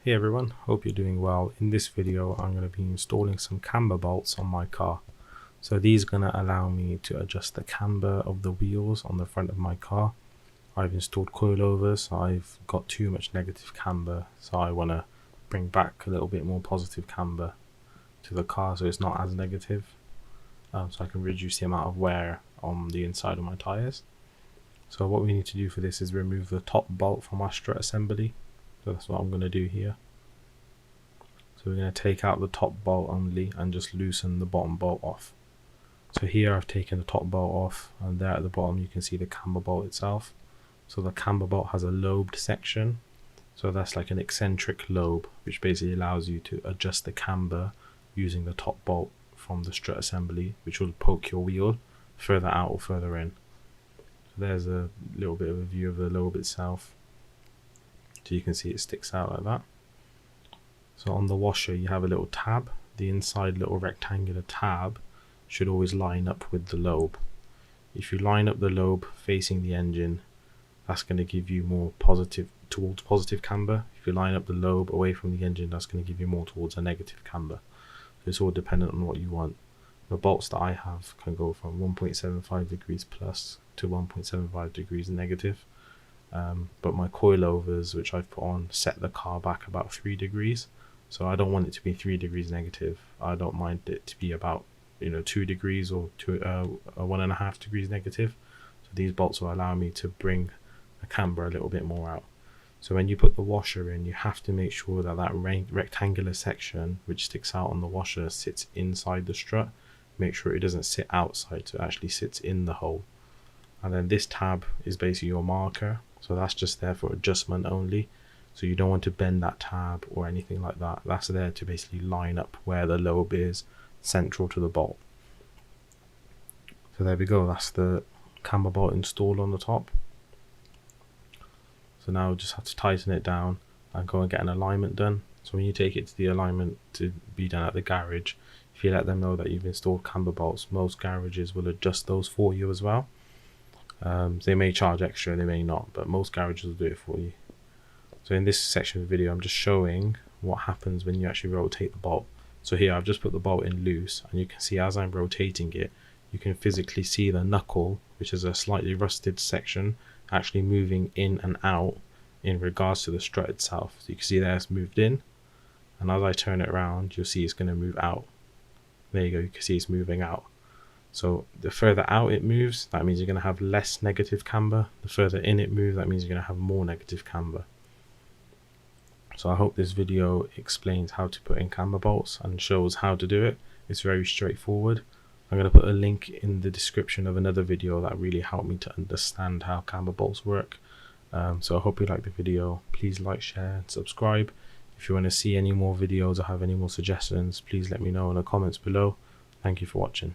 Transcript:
Hey everyone, hope you're doing well. In this video I'm going to be installing some camber bolts on my car. So these are going to allow me to adjust the camber of the wheels on the front of my car. I've installed coilovers. I've got too much negative camber, so I want to bring back a little bit more positive camber to the car so it's not as negative, so I can reduce the amount of wear on the inside of my tires. So what we need to do for this is remove the top bolt from our strut assembly. So that's what I'm going to do here. So we're going to take out the top bolt only and just loosen the bottom bolt off. So here I've taken the top bolt off, and there at the bottom you can see the camber bolt itself. So the camber bolt has a lobed section. So that's like an eccentric lobe, which basically allows you to adjust the camber using the top bolt from the strut assembly, which will poke your wheel further out or further in. So there's a little bit of a view of the lobe itself. So you can see it sticks out like that. So on the washer you have a little tab. The inside little rectangular tab should always line up with the lobe. If you line up the lobe facing the engine, that's going to give you more positive towards positive camber. If you line up the lobe away from the engine, that's going to give you more towards a negative camber. So it's all dependent on what you want. The bolts that I have can go from 1.75 degrees plus to 1.75 degrees negative. But my coilovers, which I've put on, set the car back about 3 degrees. So I don't want it to be 3 degrees negative. I don't mind it to be about 2 degrees or 1.5 degrees negative. So these bolts will allow me to bring the camber a little bit more out. So when you put the washer in, you have to make sure that that rectangular section which sticks out on the washer sits inside the strut. Make sure it doesn't sit outside, so it actually sits in the hole. And then this tab is basically your marker, so that's just there for adjustment only. So you don't want to bend that tab or anything like that. That's there to basically line up where the lobe is central to the bolt. So there we go, that's the camber bolt installed on the top. So now we just have to tighten it down and go and get an alignment done. So when you take it to the alignment to be done at the garage, if you let them know that you've installed camber bolts, most garages will adjust those for you as well. They may charge extra, they may not, but most garages will do it for you. So in this section of the video I'm just showing what happens when you actually rotate the bolt. So here I've just put the bolt in loose, and you can see as I'm rotating it, you can physically see the knuckle, which is a slightly rusted section, actually moving in and out in regards to the strut itself. So you can see there it's moved in, and as I turn it around you'll see it's going to move out. There you go, you can see it's moving out. So the further out it moves, that means you're going to have less negative camber. The further in it moves, that means you're going to have more negative camber. So I hope this video explains how to put in camber bolts and shows how to do it. It's very straightforward. I'm going to put a link in the description of another video that really helped me to understand how camber bolts work. So I hope you like the video. Please like, share and subscribe. If you want to see any more videos or have any more suggestions, please let me know in the comments below. Thank you for watching.